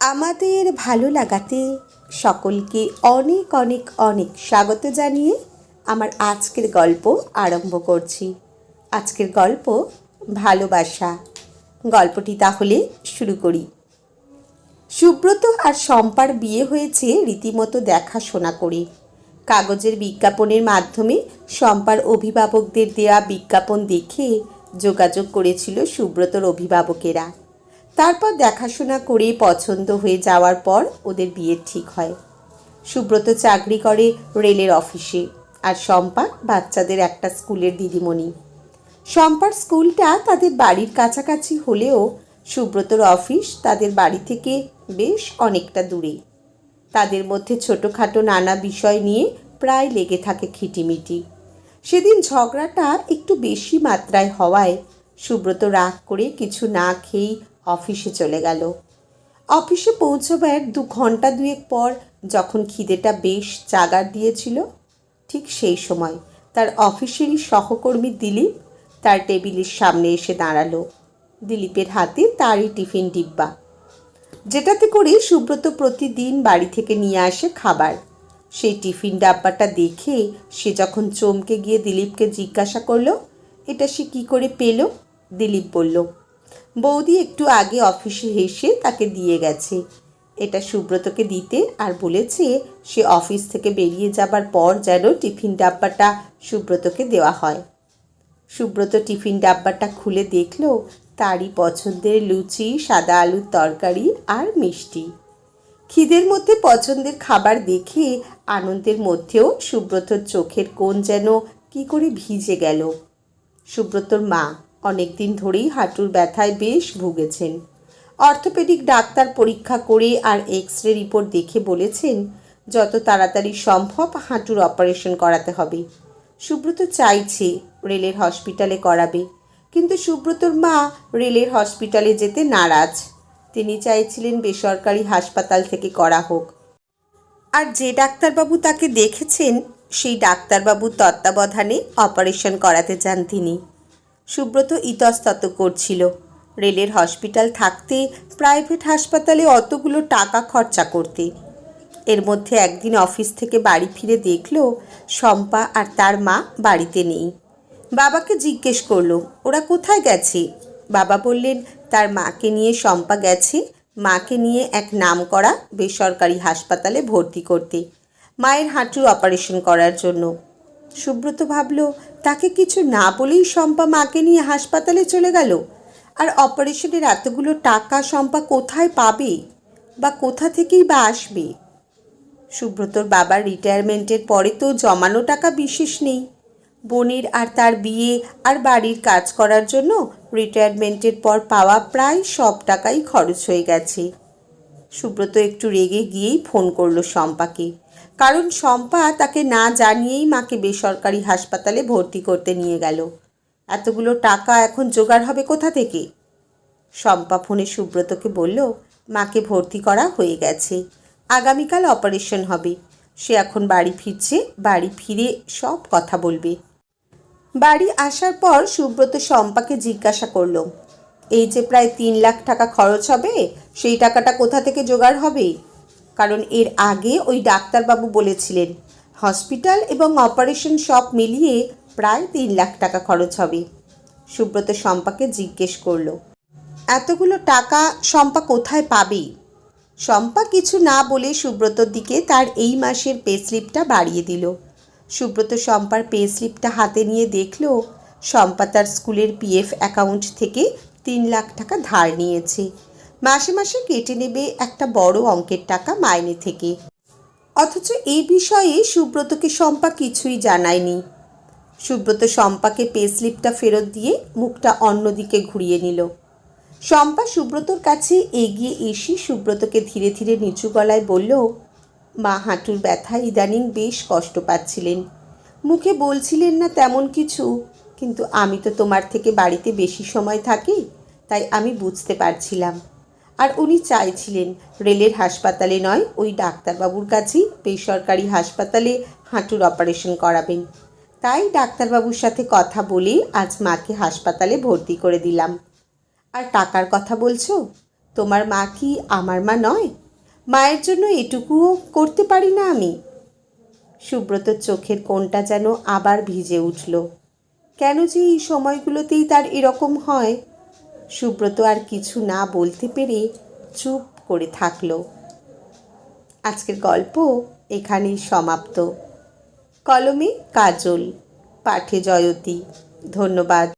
আমাদের ভালো লাগাতে সকলকে অনেক অনেক অনেক স্বাগত জানিয়ে আমার আজকের গল্প আরম্ভ করছি। আজকের গল্প ভালোবাসা। গল্পটি তাহলে শুরু করি। সুব্রত আর শম্পার বিয়ে হয়েছে রীতিমতো দেখাশোনা করে। কাগজের বিজ্ঞাপনের মাধ্যমে শম্পার অভিভাবকদের দেয়া বিজ্ঞাপন দেখে যোগাযোগ করেছিল সুব্রতর অভিভাবকেরা। তারপর দেখাশোনা করে পছন্দ হয়ে যাওয়ার পর ওদের বিয়ে ঠিক হয়। সুব্রত চাকরি করে রেলের অফিসে, আর শম্পা বাচ্চাদের একটা স্কুলের দিদিমণি। শম্পার স্কুলটা তাদের বাড়ির কাছাকাছি হলেও সুব্রতর অফিস তাদের বাড়ি থেকে বেশ অনেকটা দূরে। তাদের মধ্যে ছোটোখাটো নানা বিষয় নিয়ে প্রায় লেগে থাকে খিটিমিটি। সেদিন ঝগড়াটা একটু বেশি মাত্রায় হওয়ায় সুব্রত রাগ করে কিছু না খেয়েই অফিসে চলে গেল। অফিসে পৌঁছবার 2 ঘন্টা দুয়েক পর যখন খিদেটা বেশ জাগার দিয়েছিল, ঠিক সেই সময় তার অফিসেরই সহকর্মী দিলীপ তার টেবিলের সামনে এসে দাঁড়ালো। দিলীপের হাতে তারই টিফিন ডিব্বা, যেটাতে করে সুব্রত প্রতিদিন বাড়ি থেকে নিয়ে আসে খাবার। সেই টিফিন ডাব্বাটা দেখে সে যখন চমকে গিয়ে দিলীপকে জিজ্ঞাসা করলো এটা সে কী করে পেল। দিলীপ বলল, বৌদি একটু আগে অফিসে এসে তাকে দিয়ে গেছে। এটা সুব্রতকে দিতে, আর বলেছে সে অফিস থেকে বেরিয়ে যাবার পর যেন টিফিন ডাব্বাটা সুব্রতকে দেওয়া হয়। সুব্রত টিফিন ডাব্বাটা খুলে দেখল তারই পছন্দের লুচি, সাদা আলুর তরকারি আর মিষ্টি। খিদের মধ্যে পছন্দের খাবার দেখে আনন্দের মধ্যেও সুব্রতর চোখের কোণ যেন কী করে ভিজে গেল। সুব্রতর মা অনেক দিন ধরেই হাঁটুর ব্যথায় বেশ ভুগেছেন। অর্থোপেডিক ডাক্তার পরীক্ষা করে আর এক্স-রে রিপোর্ট দেখে বলেছেন যত তাড়াতাড়ি সম্ভব হাঁটুর অপারেশন করাতে হবে। সুব্রত চাইছে রেলের হসপিটালে করাবে, কিন্তু সুব্রতর মা রেলের হসপিটালে যেতে নারাজ। তিনি চাইছিলেন বেসরকারি হাসপাতাল থেকে করা হোক। আর যে ডাক্তারবাবু তাকে দেখেছেন সেই ডাক্তারবাবুর তত্ত্বাবধানে অপারেশন করাতে চান তিনি। সুব্রত ইতস্তত করছিল। রেলের হসপিটাল থাকতে প্রাইভেট হাসপাতালে অতগুলো টাকা খরচা করতে। এর মধ্যে একদিন অফিস থেকে বাড়ি ফিরে দেখল শম্পা আর তার মা বাড়িতে নেই। বাবাকে জিজ্ঞেস করলো ওরা কোথায় গেছে। বাবা বললেন তার মাকে নিয়ে শম্পা গেছে মাকে নিয়ে এক নামকরা বেসরকারি হাসপাতালে ভর্তি করতে, মায়ের হাঁটুর অপারেশন করার জন্য। সুব্রত ভাবল তাকে কিছু না বলেই শম্পা মাকে নিয়ে হাসপাতালে চলে গেল, আর অপারেশনের এতগুলো টাকা শম্পা কোথায় পাবে, বা কোথা থেকেই বা আসবে। সুব্রতর বাবার রিটায়ারমেন্টের পরে তো জমানো টাকা বিশেষ নেই। বোনের আর তার বিয়ে আর বাড়ির কাজ করার জন্য রিটায়ারমেন্টের পর পাওয়া প্রায় সব টাকাই খরচ হয়ে গেছে। সুব্রত একটু রেগে গিয়েই ফোন করলো শম্পাকে, কারণ শম্পা তাকে না জানিয়েই মাকে বেসরকারি হাসপাতালে ভর্তি করতে নিয়ে গেল। এতগুলো টাকা এখন জোগাড় হবে কোথা থেকে? শম্পা ফোনে সুব্রতকে বলল মাকে ভর্তি করা হয়ে গেছে, আগামীকাল অপারেশন হবে। সে এখন বাড়ি ফিরছে, বাড়ি ফিরে সব কথা বলবে। বাড়ি আসার পর সুব্রত শম্পাকে জিজ্ঞাসা করল, এই যে প্রায় 3 লাখ টাকা খরচ হবে, সেই টাকাটা কোথা থেকে জোগাড় হবে? কারণ এর আগে ওই ডাক্তারবাবু বলেছিলেন হসপিটাল এবং অপারেশন সব মিলিয়ে প্রায় 3 লাখ টাকা খরচ হবে। সুব্রত শম্পাকে জিজ্ঞেস করল, এতগুলো টাকা শম্পা কোথায় পাবে? শম্পা কিছু না বলে সুব্রতর দিকে তার এই মাসের পে স্লিপটা বাড়িয়ে দিল। সুব্রত শম্পার পে স্লিপটা হাতে নিয়ে দেখল শম্পা তার স্কুলের পিএফ অ্যাকাউন্ট থেকে 3 লাখ টাকা ধার নিয়েছে। মাসে মাসে কেটে নেবে একটা বড় অঙ্কের টাকা মাইনে থেকে। অথচ এই বিষয়ে সুব্রতকে শম্পা কিছুই জানায়নি। সুব্রত শম্পাকে পে স্লিপটা ফেরত দিয়ে মুখটা অন্যদিকে ঘুরিয়ে নিল। শম্পা সুব্রতর কাছে এগিয়ে এসে সুব্রতকে ধীরে ধীরে নিচু গলায় বলল, মা হাঁটুর ব্যথায় ইদানিং বেশ কষ্ট পাচ্ছিলেন। মুখে বলছিলেন না তেমন কিছু, কিন্তু আমি তো তোমার থেকে বাড়িতে বেশি সময় থাকি, তাই আমি বুঝতে পারছিলাম। আর উনি চাইছিলেন রেলের হাসপাতালে নয়, ওই ডাক্তারবাবুর কাছেই বেসরকারি হাসপাতালে হাঁটুর অপারেশন করাবেন। তাই ডাক্তারবাবুর সাথে কথা বলে আজ মাকে হাসপাতালে ভর্তি করে দিলাম। আর টাকার কথা বলছো, তোমার মা কি আমার মা নয়? মায়ের জন্য এটুকুও করতে পারি না আমি? সুব্রতর চোখের কোণটা যেন আবার ভিজে উঠল। কেন যে এই সময়গুলোতেই তার এরকম হয়? সুব্রত আর কিছু না বলতে পেরে চুপ করে থাকল। আজকের গল্প এখানেই সমাপ্ত। কলমে কাজল, পাঠে জয়তী। ধন্যবাদ।